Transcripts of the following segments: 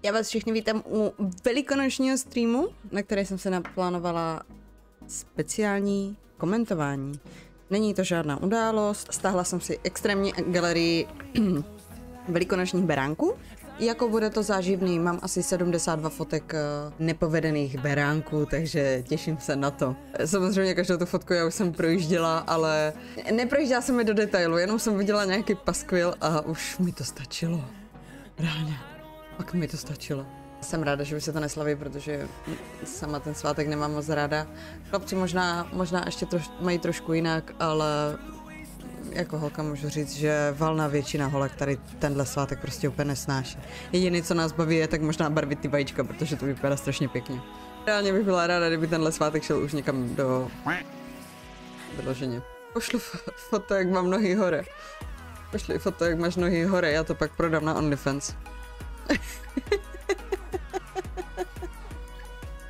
Já vás všechny vítám u velikonočního streamu, na které jsem se naplánovala speciální komentování. Není to žádná událost, stáhla jsem si extrémní galerii velikonočních beránků. Jako bude to záživný, mám asi 72 fotek nepovedených beránků, takže těším se na to. Samozřejmě každou tu fotku já už jsem projížděla, ale neprojížděla jsem mi do detailu, jenom jsem viděla nějaký paskvil a už mi to stačilo. Reálně, pak mi to stačilo. Jsem ráda, že už se to neslaví, protože sama ten svátek nemám moc ráda. Chlapci možná ještě mají trošku jinak, ale jako holka můžu říct, že valná většina holek tady tenhle svátek prostě úplně nesnáší. Jediné, co nás baví, je tak možná barvit ty vajíčka, protože to vypadá strašně pěkně. Reálně bych byla ráda, kdyby tenhle svátek šel už někam do vyloženě. Pošlu foto, jak mám nohy hore. Pošli foto, jak máš nohy hore, já to pak prodám na OnlyFans.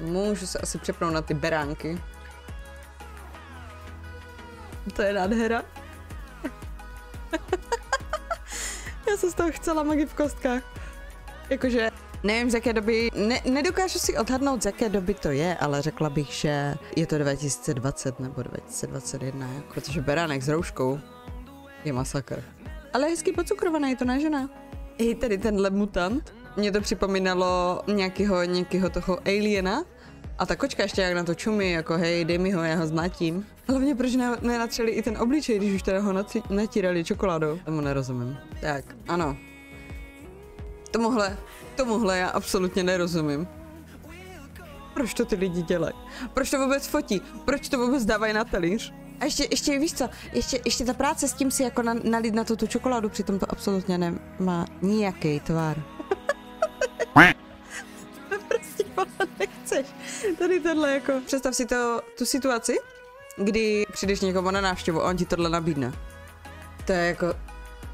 Můžu se asi přepnout na ty beránky. To je nádhera. Já jsem z toho chcela magii v kostkách. Jakože, nevím z jaké doby, nedokážu si odhadnout z jaké doby to je, ale řekla bych, že je to 2020 nebo 2021, jako, protože beránek s rouškou je masakr. Ale je hezky pocukrovaný, je to ne žena. I tady tenhle mutant, mě to připomínalo nějakého toho aliena. A ta kočka ještě jak na to čumí, jako hej, dej mi ho, já ho zmlátím. Hlavně proč nenatřeli i ten obličej, když už teda ho natírali čokoládou. Tomu nerozumím. Tak, ano. Tomuhle já absolutně nerozumím. Proč to ty lidi dělají? Proč to vůbec fotí? Proč to vůbec dávají na talíř? A ještě víš co, ještě ta práce s tím si jako nalít na tu čokoládu, přitom to absolutně nemá nijaký tvar. Prostě nechceš. Tady tohle jako, představ si tu situaci, kdy přijdeš někomu na návštěvu a on ti tohle nabídne. To je jako,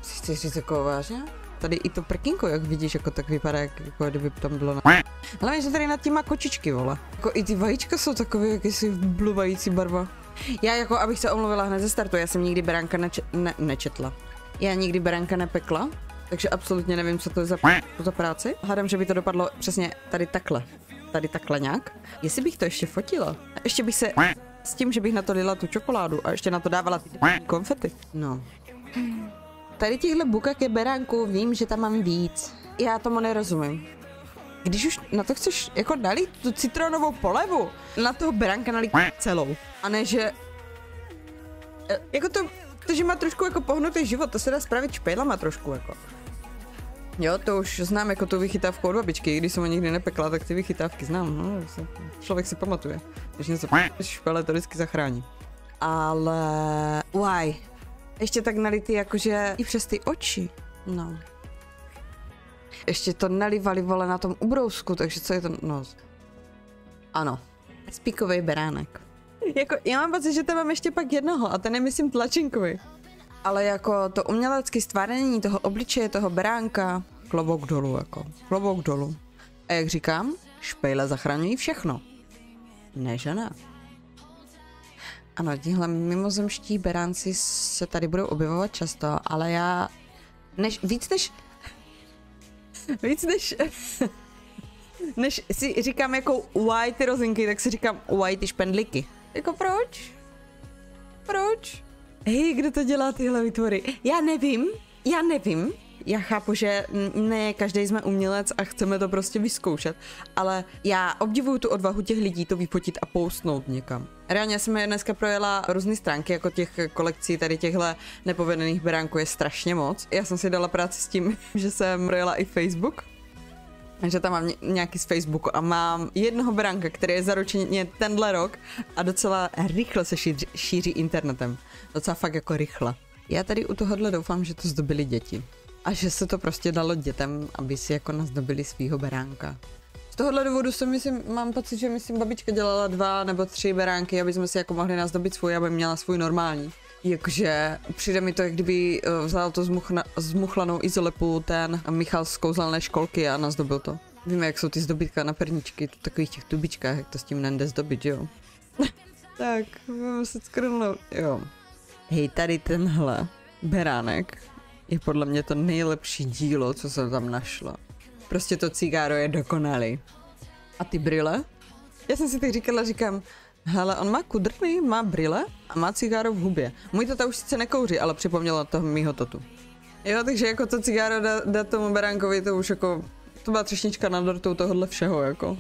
si chceš říct jako vážně? Tady i to prkínko, jak vidíš, jako tak vypadá, jako kdyby tam bylo na... Hlavně, že tady nad tím má kočičky, vole. Jako i ty vajíčka jsou takové jakýsi bluvající barva. Já jako, abych se omluvila hned ze startu, já jsem nikdy beránka nečetla. Já nikdy beránka nepekla, takže absolutně nevím, co to je za práci. Hádám, že by to dopadlo přesně tady takhle nějak. Jestli bych to ještě fotila, a ještě bych se s tím, že bych na to lila tu čokoládu a ještě na to dávala ty konfety. No. Tady těchhle bukake beránků vím, že tam mám víc. Já tomu nerozumím. Když už na to chceš jako nalít tu citronovou polevu, na toho beránka nalít celou. A ne, že... Jako to, že má trošku jako pohnutý život, to se dá spravit špejlama trošku jako. Jo, to už znám jako tu vychytávku od babičky, když jsem ho nikdy nepekla, tak ty vychytávky znám, no, člověk si pamatuje. Když něco špele, to vždycky zachrání. Ale... Why? Ještě tak nalitý jakože i přes ty oči, no. Ještě to nalivali, vole, na tom ubrousku, takže co je to, no. Ano, spíkovej beránek. Jako, já mám pocit, že tam mám ještě pak jednoho a ten nemyslím tlačinkový. Ale jako to umělecké stvárnění toho obličeje, toho beránka, klobouk dolů, jako, klobouk dolů. A jak říkám, špejle zachraňují všechno. Ne, že ne? Ano, tihle mimozemští beránci se tady budou objevovat často, ale já, než si říkám jako why ty rozinky, tak si říkám why ty špendlíky. Jako proč? Proč? Hej, kdo to dělá tyhle výtvory? Já nevím. Já chápu, že ne každý jsme umělec a chceme to prostě vyzkoušet, ale já obdivuju tu odvahu těch lidí to vyfotit a postnout někam. Reálně jsem dneska projela různé stránky, jako těch kolekcí tady těchhle nepovedených beránků je strašně moc. Já jsem si dala práci s tím, že jsem projela i Facebook. Takže tam mám nějaký z Facebooku a mám jednoho beránka, který je zaručeně tenhle rok a docela rychle se šíří internetem. Docela fakt jako rychle. Já tady u tohohle doufám, že to zdobili děti. A že se to prostě dalo dětem, aby si jako nazdobili svýho beránka. Z tohohle důvodu mám pocit, že babička dělala 2 nebo 3 beránky, aby jsme si jako mohli nazdobit svůj, aby měla svůj normální. Jakože přijde mi to, jak kdyby vzal to zmuchlanou izolepu ten Michal z kouzelné školky a nazdobil to. Víme, jak jsou ty zdobítka na perničky, v takových těch tubičkách, jak to s tím nejde zdobit, jo. Tak, budeme se skrnout, jo. Hej, tady tenhle beránek je podle mě to nejlepší dílo, co jsem tam našla. Prostě to cigáro je dokonalý. A ty brýle? Já jsem si teď říkám, hele, on má kudrny, má brýle a má cigáro v hubě. Můj tata už sice nekouří, ale připomnělo to mýho totu. Jo, takže jako to cigáro dá tomu beránkovi, to už jako, to byla třešnička na dortou tohohle všeho, jako.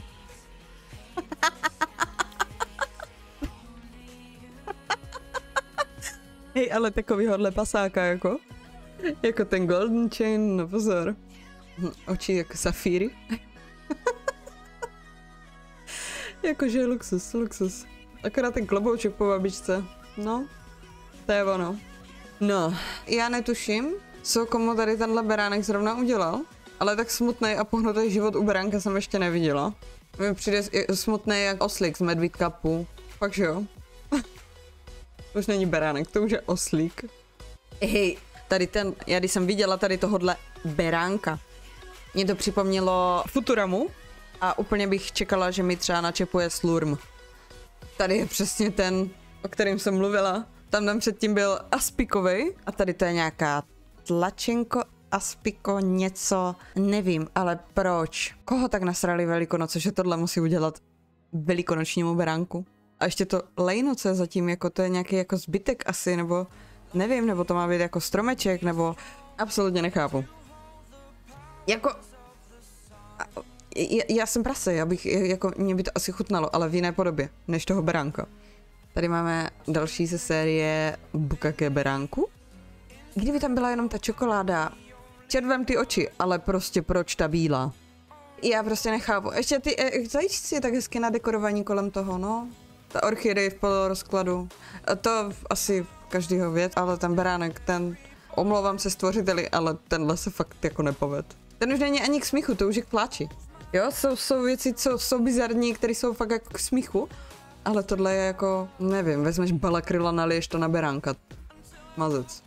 Hej, ale takovýhodle pasáka, jako. Jako ten golden chain, no pozor. Oči jako safíry. Jakože luxus, luxus. Akorát ten klobouček po babičce. No, to je ono. No, já netuším, co komu tady tenhle beránek zrovna udělal, ale tak smutný a pohnutý život u beránka jsem ještě neviděla. Mi přijde smutný jak oslík z Medvídka půl. Fakt, že jo? To už není beránek, to už je oslík. Hej, tady ten, já když jsem viděla tady tohodle beránka, mě to připomnělo Futuramu a úplně bych čekala, že mi třeba načepuje Slurm. Tady je přesně ten, o kterém jsem mluvila. Tam předtím byl Aspikovej a tady to je nějaká tlačenko, Aspiko, něco, nevím, ale proč? Koho tak nasrali Velikonoce, že tohle musí udělat velikonočnímu beránku? A ještě to lejnoce zatím, jako to je nějaký jako zbytek asi, nebo nevím, nebo to má být jako stromeček, nebo absolutně nechápu. Jako, já jsem prase, jako, mě by to asi chutnalo, ale v jiné podobě, než toho beránka. Tady máme další ze série Bukake beránku. Kdyby tam byla jenom ta čokoláda, červem ty oči, ale prostě proč ta bílá? Já prostě nechápu. Ještě ty zajíčci je tak hezky nadekorovaní kolem toho, no. Ta orchidej v polorozkladu. To asi každýho věc, ale ten beránek, ten, omlouvám se stvořiteli, ale tenhle se fakt jako nepoved. Ten už není ani k smíchu, to už je k pláči. Jo, jsou věci, co jsou bizarní, které jsou fakt jako k smíchu, ale tohle je jako, nevím, vezmeš balakryla, naliješ to na beránka. Mazec.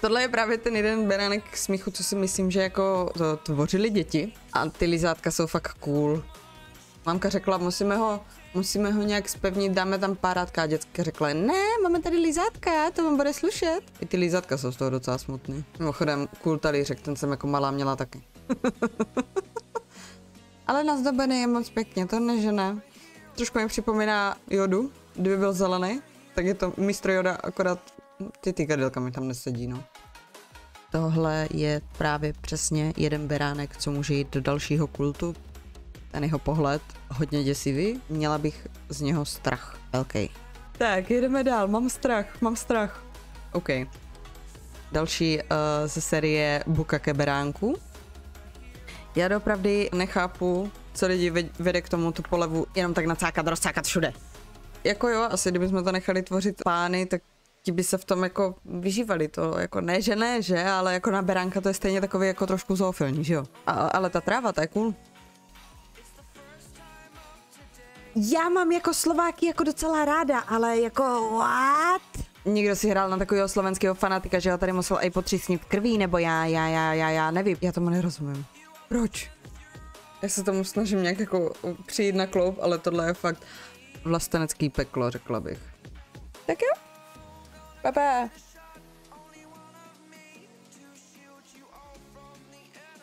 Tohle je právě ten jeden beránek k smíchu, co si myslím, že jako to tvořili děti a ty lizátka jsou fakt cool. Mamka řekla, musíme ho nějak zpevnit, dáme tam párátka a děcka řekla, ne, máme tady lizátka, to vám bude slušet. I ty lizátka jsou z toho docela smutný. Mimochodem, cool talířek, ten jsem jako malá měla taky. Ale nazdobený je moc pěkně, to nežene. Trošku mi připomíná Jodu, kdyby byl zelený, tak je to mistr Joda, akorát ty tykadelka mi tam nesedí, no. Tohle je právě přesně jeden beránek, co může jít do dalšího kultu. Ten jeho pohled, hodně děsivý, měla bych z něho strach velký. Tak, jedeme dál, mám strach. OK. Další ze série Bukake beránku. Já opravdu nechápu, co lidi vede k tomu tu polevu jenom tak rozcákat všude. Jako jo, asi kdybychom to nechali tvořit pány, tak ti by se v tom jako vyžívali, to jako ne, že, ale jako na beránka to je stejně takový jako trošku zoofilní, že jo. Ale ta tráva, ta je cool. Já mám jako Slováky jako docela ráda, ale jako what? Někdo si hrál na takového slovenského fanatika, že ho tady musel i potřísnit krví, nebo já nevím, já tomu nerozumím. Proč? Já se tomu snažím nějak jako přijít na kloub, ale tohle je fakt vlastenecký peklo, řekla bych. Tak jo, papa.